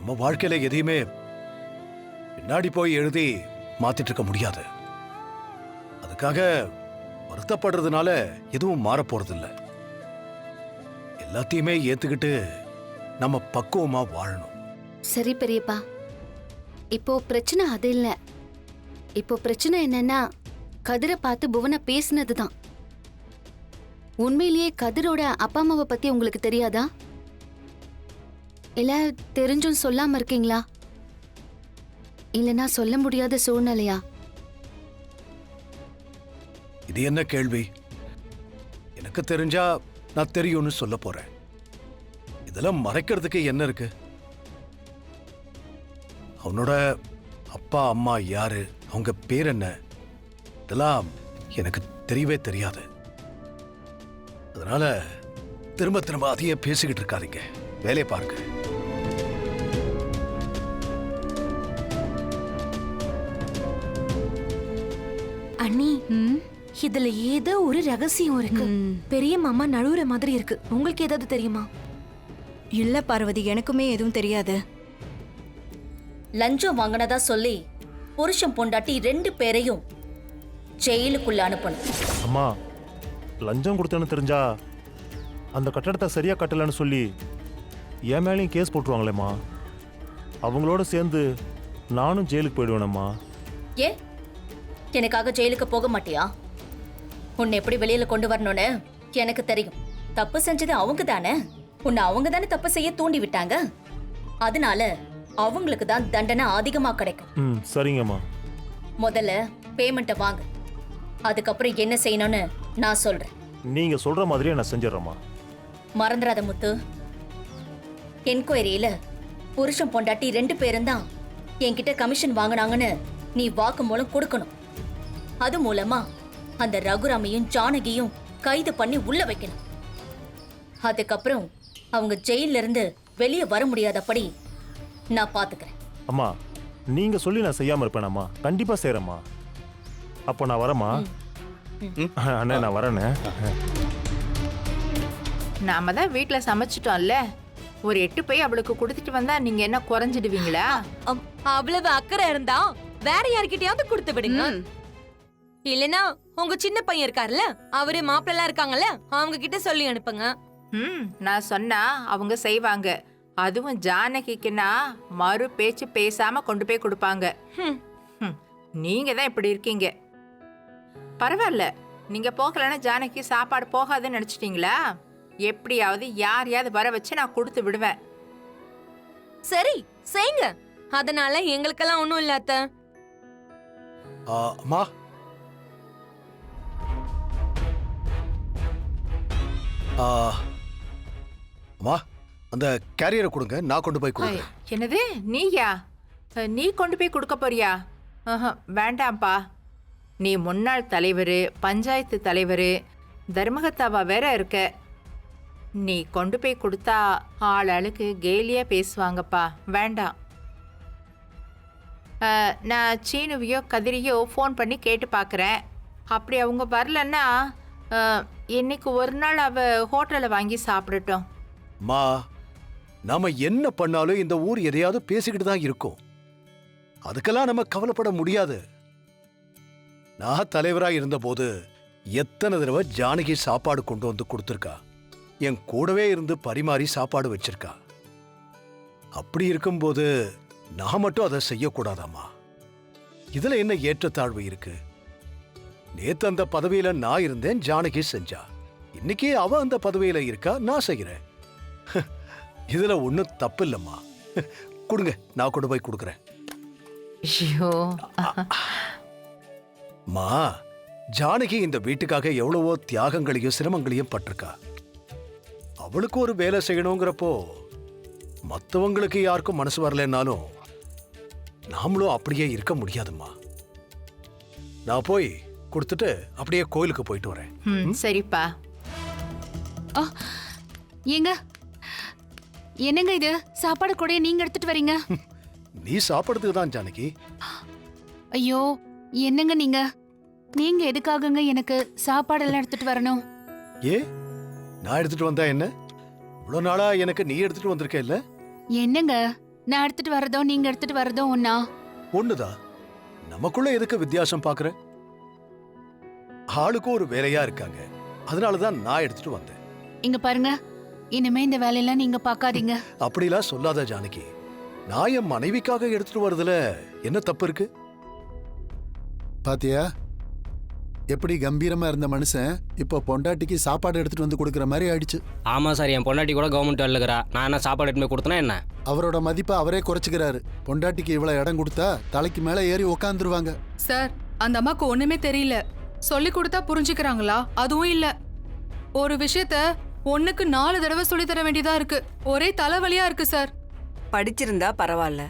நம்ம வாழ்க்கையில எதையுமே பின்னாடி போய் எழுதி மாத்திட்டு இருக்க முடியாது. அதுக்காக வருத்தப்படுறதுனால எதுவும் மாற போறதில்ல. எல்லாத்தையுமே ஏத்துக்கிட்டு நம்ம பக்குவமா வாழணும். சரி பெரியப்பா, இப்போ பிரச்சனை அது இல்ல. இப்போ பிரச்சனை என்னன்னா, கதிரை பார்த்து புவனா பேசினதுதான். உண்மையிலேயே கதிரோட அப்பா அம்மாவை பத்தி உங்களுக்கு தெரியாதா? இல்ல தெரிஞ்சும் சொல்லாம இருக்கீங்களா? இல்லனா சொல்ல முடியாத சூழ்நிலையா? இது என்ன கேள்வி? எனக்கு தெரிஞ்சா நான் தெரியும்னு சொல்ல போறேன். இதெல்லாம் மறைக்கிறதுக்கு என்ன இருக்கு? அவனோட அப்பா அம்மா யாரு, அவங்க பேர் என்ன, இதெல்லாம் எனக்கு தெரியவே தெரியாது. அதனால திரும்ப திரும்ப அதையே பேசிக்கிட்டு இருக்காதீங்க, வேலையை பாருங்க. அண்ணி, இதுல ஏதோ ஒரு ரகசியம் இருக்கு. பெரிய மாமா நழுவுற மாதிரி இருக்கு. உங்களுக்கு ஏதாவது தெரியுமா? இல்ல பார்வதி, எனக்குமே எதுவும் தெரியாது. லஞ்சம் வாங்கினதா சொல்லி புருஷன் பொண்டாட்டி 2 பேரையும் ஜெயிலுக்குள்ள அனுப்பணும். அம்மா, லஞ்சம் கொடுத்தேன்னு தெரிஞ்சா அந்த கட்டடத்தை சரியா கட்டலன்னு சொல்லி என் மேலேயும் கேஸ் போட்டுருவாங்களேம்மா. அவங்களோட சேர்ந்து நானும் ஜெயிலுக்கு போயிடுவேனம்மா. ஏ, எனக்காக ஜெயிலுக்கு போக மாட்டியா? உன்னை எப்படி வெளியில கொண்டு வரணும்னு எனக்கு தெரியும். தப்பு செஞ்சது அவங்க தானே. உன்னை அவங்க தானே தப்பு செய்ய தூண்டி விட்டாங்க. அதனால அவங்களுக்கு தான் தண்டனை அதிகமா கிடைக்கும். சரிங்கம்மா. முதல்ல பேமெண்ட்டை வாங்க, அதுக்கப்புறம் என்ன செய்யணும்னு நான் சொல்றேன். நீங்க சொல்ற மாதிரியே நான் செஞ்சிடறேம்மா. மறந்துடாத முத்து, என்கொயரியில புருஷன் பொண்டாட்டி 2 பேரும் தான் என்கிட்ட கமிஷன் வாங்கினாங்கன்னு நீ வாக்கு மூலம் கொடுக்கணும். அது மூலமா அந்த ரகுராமையும் ஜானகியும் கைது பண்ணி உள்ள வைக்கணும். அதுக்கப்புறம் அவங்க ஜெயில இருந்து வெளியே வர முடியாதபடி நான் பாத்துக்கிறேன். அம்மா, நீங்க சொல்லி நான் செய்யாம இருப்பேனம்மா. கண்டிப்பா செய்யறேம்மா. அப்போ நான் வரேம்மா. அண்ணே, நான் வரேண்ணே. நாம தான் வீட்டுல சமைச்சிட்டோம்ல, ஒரு 8 பை அவளுக்கு கொடுத்துட்டு வந்தா நீங்க என்ன குறைஞ்சிடுவீங்களா? அவ்வளவு அக்கறை இருந்தா வேற யார்கிட்டயாவது கொடுத்து விடுங்க. இல்லனா உங்க சின்ன பையன் இருக்காருல்ல, அவரு மாப்பிள்ளலாம் இருக்காங்கல்ல, அவங்க கிட்ட சொல்லி அனுப்புங்க. நான் சொன்னா அவங்க செய்வாங்க. அதுவும் ஜானகிக்குன்னா மறு பேச்சு பேசாம கொண்டு போய் கொடுப்பாங்க. நீங்க தான் இப்படி இருக்கீங்க. பரவாயில்ல, நீங்க போகலன்னா ஜானகி சாப்பாடு போகாதுன்னு நினைச்சிட்டீங்களா? எப்படியாவது யாரையாவது வர வச்சு நான் கொடுத்து விடுவேன். சரி, செய்யுங்க. அதனால எங்களுக்கெல்லாம் ஒண்ணும் இல்ல அத்தை. அம்மா, அம்மா, அந்த கேரியரை கொடுங்க, நான் கொண்டு போய் கொடுக்குறேன். என்னது, நீயா? நீ கொண்டு போய் கொடுக்க போறியா? வேண்டாம்ப்பா. நீ முன்னாள் தலைவர், பஞ்சாயத்து தலைவர், தர்மகத்தாவா வேற இருக்க. நீ கொண்டு போய் கொடுத்தா ஆளுக்கு கேலியா பேசுவாங்கப்பா. வேண்டாம். நான் சீனுவையோ கதிரியோ ஃபோன் பண்ணி கேட்டு பார்க்குறேன். அப்படி அவங்க வரலன்னா இன்னைக்கு ஒரு நாள் அவ ஹோட்டலில் வாங்கி சாப்பிடட்டும். அம்மா, நாம என்ன பண்ணாலும் இந்த ஊர் எதையாவது பேசிக்கிட்டு தான் இருக்கும். அதுக்கெல்லாம் நம்ம கவலைப்பட முடியாது. நான் தலைவரா இருந்தபோது எத்தனை தடவை ஜானகி சாப்பாடு கொண்டு வந்து கொடுத்துருக்கா. என் கூடவே இருந்து பரிமாறி சாப்பாடு வச்சிருக்கா. அப்படி இருக்கும்போது நான் மட்டும் அதை செய்யக்கூடாதாம்மா? இதுல என்ன ஏற்றத்தாழ்வு இருக்கு? நேத்து அந்த பதவியில நான் இருந்தேன், ஜானகி செஞ்சா. இன்னைக்கு அவ அந்த பதவியில இருக்கா, நான் செய்கிறேன். இதுல ஒன்னும் தப்பு இல்லம்மா. கொடுங்க, நான் கொண்டு போய் கொடுக்குறேன். மா, ஜானகி இந்த வீட்டுக்காக எவ்வளவோ தியாகங்களையும் சிரமங்களையும் பட்டிருக்கா. அவளுக்கு ஒரு வேலை செய்யணுங்கிறப்போ மற்றவங்களுக்கு யாருக்கும் மனசு வரலன்னாலும் நாமளும் அப்படியே இருக்க முடியாதும்மா. நான் போய் கொடுத்துட்டு அப்படியே கோயிலுக்கு போயிட்டு வரேன். சரிப்பா. ஏங்க, என்னங்க இது? சாப்பாடு கூட நீங்க எடுத்துட்டு வரீங்க? நீ சாப்பிடுறதுக்கு தான் ஜானகி. ஐயோ, என்னங்க நீங்க? நீங்க எதுக்காகங்க எனக்கு சாப்பாடெல்லாம் எடுத்துட்டு வரணும்? ஏ, நான் எடுத்துட்டு வந்தா என்ன? இவ்வளவு நாளா எனக்கு நீ எடுத்துட்டு வந்திருக்க இல்ல? என்னங்க, நான் எடுத்துட்டு வரதோ நீங்க எடுத்துட்டு வரதோ ஒன்னா? ஒண்ணுதான். நமக்குள்ள எதுக்கு வித்தியாசம் பாக்குற? ஆளுக்கு ஒரு வேலையா இருக்காங்க. அதனாலதான் நான் எடுத்துட்டு வந்தேன். இங்க பாருங்க, இனிமே இந்த வேலையெல்லாம் நீங்க பாக்காதீங்க. அப்படிலாம் சொல்லாத ஜானகி. நான் என் மனைவிக்காக எடுத்துட்டு வரதுல என்ன தப்பு இருக்கு? பாத்தியா எப்படி கம்பீரமா இருந்த மனுஷன் இப்போ பொண்டாட்டிக்கு சாப்பாடு எடுத்துட்டு வந்து கொடுக்குற மாதிரி ஆயிடுச்சு. ஆமா சார், என் பொண்டாட்டி கூட கவர்மெண்ட் வேலை இருக்கிறா. நான் என்ன சாப்பாடு எடுத்து போய் கொடுத்தனா என்ன? அவரோட மதிப்பை அவரே குறைச்சிக்கிறாரு. பொண்டாட்டிக்கு இவ்வளவு இடம் கொடுத்தா தலைக்கு மேல ஏறி உக்காந்துருவாங்க. சார், அந்த அம்மாக்கு ஒண்ணுமே தெரியல. சொல்லி கொடுத்தா புரிஞ்சுக்கிறாங்களா? அதுவும் இல்ல. ஒரு விஷயத்த ஒண்ணுக்கு 4 தடவை சொல்லி தர வேண்டியதா இருக்கு. ஒரே தலைவலியா இருக்கு சார். படிச்சிருந்தா பரவாயில்ல,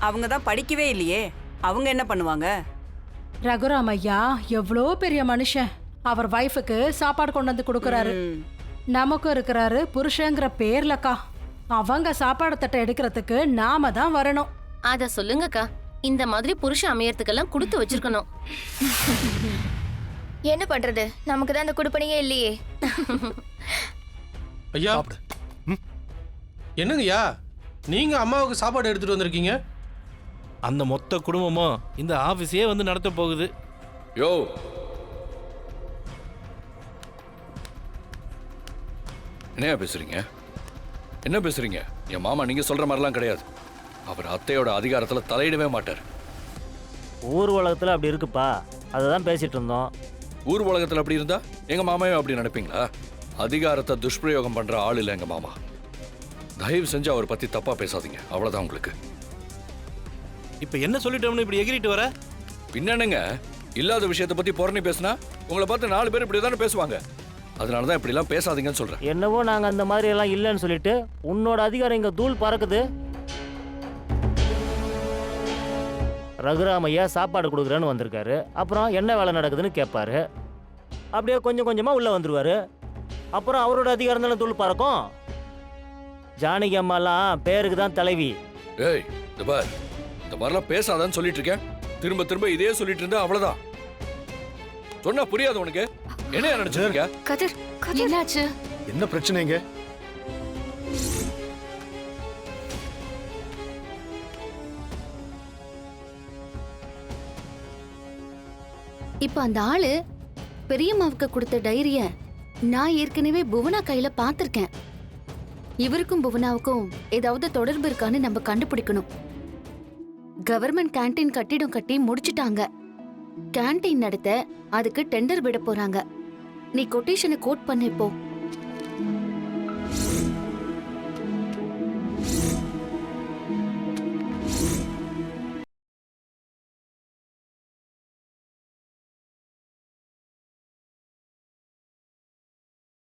அவங்க தான் படிக்கவே இல்லையே. அவங்க என்ன பண்ணுவாங்க? ரகுராம் ஐயா எவ்வளோ பெரிய மனுஷன். அவர் வைஃபுக்கு சாப்பாடு கொண்டு வந்து கொடுக்கறாரு. நமக்கும் இருக்கிறாரு புருஷங்கிற பேர்லக்கா. அவங்க சாப்பாடு தட்டை எடுக்கிறதுக்கு நாம தான் வரணும். அத சொல்லுங்கக்கா. இந்த மாதிரி புருஷன் அமையறதுக்கெல்லாம் கொடுத்து வச்சிருக்கணும். என்ன பண்றது, நமக்கு தான் அந்த குடுப்பனையே இல்லையே. ஐயா, என்னங்கய்யா நீங்க அம்மாவுக்கு சாப்பாடு எடுத்துட்டு வந்திருக்கீங்க? அந்த மொத்த குடும்பமும் இந்த ஆபீஸே வந்து நடத்த போகுது. யோ, என்ன பேசுறீங்க? என்ன பேசுறீங்க? என் மாமா நீங்க சொல்ற மாதிரிலாம் கிடையாது. அவர் அத்தையோட அதிகாரத்துல தலையிடவே மாட்டார். ஊர் உலகத்துல அப்படி இருக்குப்பா, அதை தான் பேசிட்டு இருந்தோம். ஊர் உலகத்துல அப்படி இருந்தா எங்க மாமாவே அப்படி நினைப்பீங்களா? அதிகாரத்தை துஷ்பிரயோகம் பண்ற ஆள் இல்லை எங்க மாமா. தயவு செஞ்சு அவர் பத்தி தப்பா பேசாதீங்க, அவ்வளவுதான் உங்களுக்கு. இப்ப என்ன சொல்லிட்டோம்னு இப்படி எகிரிட்டு வர? பின்னங்க இல்லாத விஷயத்தை பத்தி புறணி பேசினா உங்களை பார்த்து 4 பேர் இப்படி தானே பேசுவாங்க. அதனாலதான் இப்படி எல்லாம் பேசாதீங்கன்னு சொல்றேன். என்னவோ நாங்க அந்த மாதிரி எல்லாம் இல்லைன்னு சொல்லிட்டு உன்னோட அதிகாரம் இங்க தூள் பறக்குது. ரகுராமையா சாப்பாடு கொடுக்குறேன்னு வந்திருக்காரு. அப்புறம் என்ன வேலை நடக்குதுன்னு கேட்பாரு. அப்படியே கொஞ்சம் கொஞ்சமா உள்ள வந்துருவாரு. அப்புறம் அவரோட அதிகாரம் தானே தூள் பறக்கும். ஜானகி அம்மாலாம் பேருக்கு தான் தலைவி. ஏய், இந்த மாதிரிலாம் பேசாதான்னு சொல்லிட்டு இருக்கேன். திரும்ப திரும்ப இதே சொல்லிட்டு இருந்தா அவ்வளவுதான். சொன்னா புரியாது உனக்கு? என்ன நினைச்சிருக்க? கதிர், என்னாச்சு? என்ன பிரச்சனைங்க? இப்ப அந்த ஆளு பெரியம்மாவுக்கு கொடுத்த டைரிய நான் ஏற்கனவே புவனா கையில பாத்திருக்கேன். இவருக்கும் புவனாவுக்கும் ஏதாவது தொடர்பு இருக்கான்னு நம்ம கண்டுபிடிக்கணும். கவர்மெண்ட் கேண்டீன் கட்டிடம் கட்டி முடிச்சிட்டாங்க. கேண்டீன் நடத்த அதுக்கு டெண்டர் விட போறாங்க. நீ கொட்டேஷனை கோட் பண்ண இப்போ.